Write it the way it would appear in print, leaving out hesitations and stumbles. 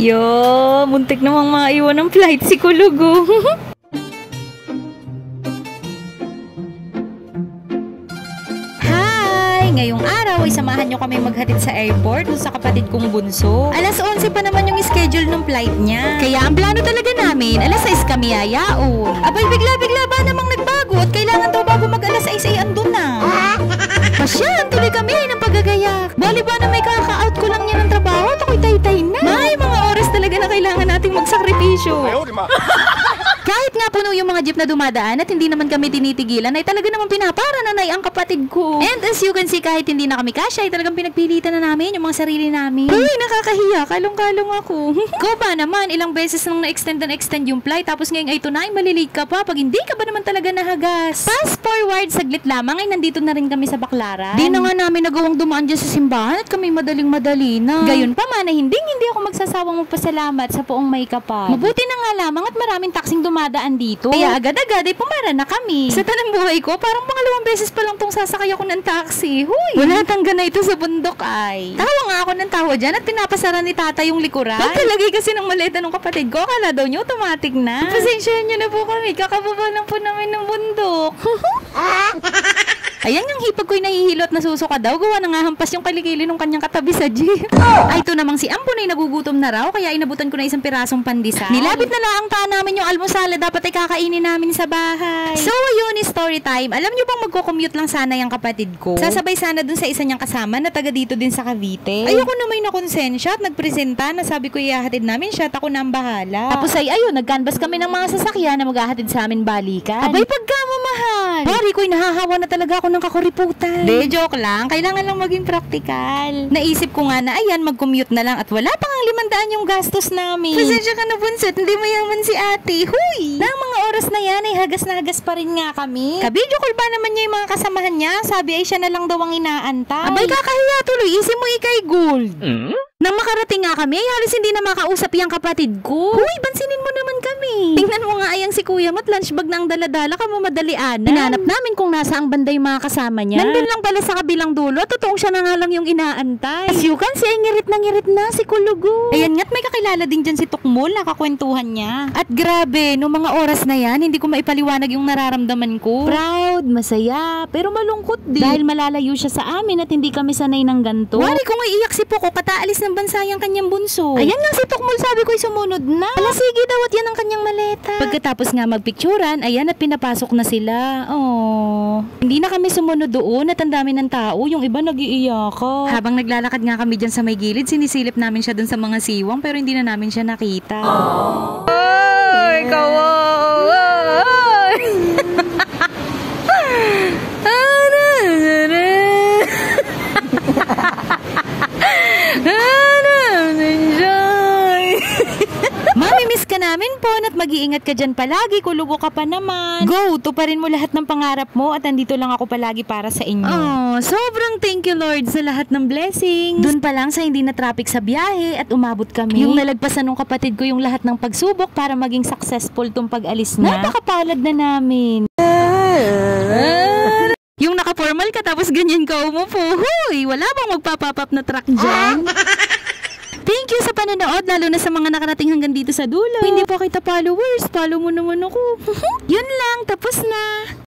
Yo, muntik namang maiwan ng flight si Kulugo. Ngayong araw ay samahan nyo kami maghatid sa airport dun sa kapatid kong bunso. Alas 11 pa naman yung schedule ng flight niya. Kaya ang plano talaga namin, alas 6 kami yayaon. Abay, bigla-bigla ba namang nagbago at kailangan daw bago mag alas 6 ay andun na. Pasyan, tuloy kami ng paggagayak. Bali ba na may kaka-out ko lang yan ng trabaho at ako'y tay-tay na. May mga oras talaga na kailangan nating magsakripisyo. Kahit nga puno yung mga jeep na dumadaan at hindi naman kami tinitigilan ay talaga naman pinapara nanay ang kapatid ko. And as you can see, kahit hindi na kami kasya ay talagang pinagpilitan na namin yung mga sarili namin. Uy, nakakahiya, kalong-kalong ako. Ko ba naman, ilang beses nang na-extend yung flight tapos ngayong ay tunay malilate ka pa pag hindi ka ba naman talaga nahagas. Fast forward, saglit lamang ay nandito na rin kami sa Baclaran. Di na nga namin nagawang dumaan dyan sa simbahan at kami madaling-madali na. Gayon pa man ay hindi ako magsasawang magpasalamat sa poong may kapal. Mabuti na nga lamang at maraming taksing dumadaan dito. Kaya agad-agad ay pumara na kami. Sa tanang buhay ko, parang pangalawang beses pa lang tong sasakay ako ng taxi. Huy! Wala tangga na ito sa bundok ay. Tawa nga ako ng tawa dyan at pinapasara ni tata yung likuran. Pagkalagay kasi ng maleta ng kapatid ko, akala daw niyo automatic na. Pasensyahan niyo na po kami, kakababa lang po namin ng bundok. Ayan yung hipag ko'y nahihilo at nasusuka daw. Gawa na nga hampas yung kalikili ng kanyang katabi sa jeep. Ay, ito namang si Ampon ay nagugutom na raw, kaya inabutan ko na isang pirasong pandesal. Nilapit na lang taan namin yung almusal, dapat ay kakainin namin sa bahay. So, yun is story time. Alam nyo bang magko-commute lang sana yung kapatid ko? Sasabay sana dun sa isa niyang kasama na taga dito din sa Cavite. Ayoko na may nakonsensya at nagpresenta na sabi ko ihahatid namin siya at ako na ang bahala. Tapos ay ayun, nag-canvas kami ng mga sasakyan na maghahatid sa amin balikan. Abay, pagkamamahal. Pari ko'y nahahawa na talaga ako ng kakuriputan. De, joke lang. Kailangan lang maging practical. Naisip ko nga na ayan, mag-commute na lang at wala pang 500 yung gastos namin. Pasensya ka na, bunset. Hindi mayaman si ate. Huy! Nang mga oras na yan ay hagas na hagas pa rin nga kami. Kabidyo call ba naman niya yung mga kasamahan niya? Sabi ay siya na lang daw ang inaantay. Abay, kakahiya tuloy. Isip mo ikay gold. Nang makarating nga kami, ay halos hindi na makausap yung kapatid ko. Huy, bansinin mo naman kami. Tingnan mo nga ayang si kuya mat lunch bag na ang daladala ka mamadalian. Hinanap namin kung nasa ang banda yung mga kasama niya. Nandun lang pala sa kabilang dulo. Totoong siya na nga lang yung inaantay. As you can see, ay ngirit na si Kulugo. Ayan nga't may kakilala din dyan si Tukmol. Nakakwentuhan niya. At grabe, no mga oras na yan, hindi ko maipaliwanag yung nararamdaman ko. Proud, masaya, pero malungkot din. Dahil malalayo siya sa amin at hindi kami sanay ng ganto. Wari kung ay iyak si Poco, kataalis ng bansa yung kanyang bunso. Ayan nga si Tukmol, sabi ko'y sumunod na. Ala, sige daw at yan ang kanyang maleta. Pagkatapos nga magpicturan, ayan at pinapasok na sila. Oh. Hindi na kami sumunod doon at ang dami ng tao, yung iba nag-iiyakan. Habang naglalakad nga kami dyan sa may gilid, sinisilip namin siya dun sa mga siwang pero hindi na namin siya nakita. Ay, kawawa! Mamimiss ka namin po at mag-iingat ka dyan palagi. Kulugo ka pa naman. Go! Tuparin mo lahat ng pangarap mo at andito lang ako palagi para sa inyo. Oh, sobrang thank you Lord sa lahat ng blessings. Doon pa lang sa hindi na traffic sa biyahe at umabot kami. Yung nalagpasan ng kapatid ko yung lahat ng pagsubok para maging successful tong pag-alis na. Napakapalad na namin. Yung naka-formal ka tapos ganyan ka umupo. Huy! Wala bang magpapapap na truck dyan? Thank you sa panonood, lalo na sa mga nakarating hanggang dito sa dulo. Kung hindi pa kita followers, follow mo naman ako. Yun lang, tapos na.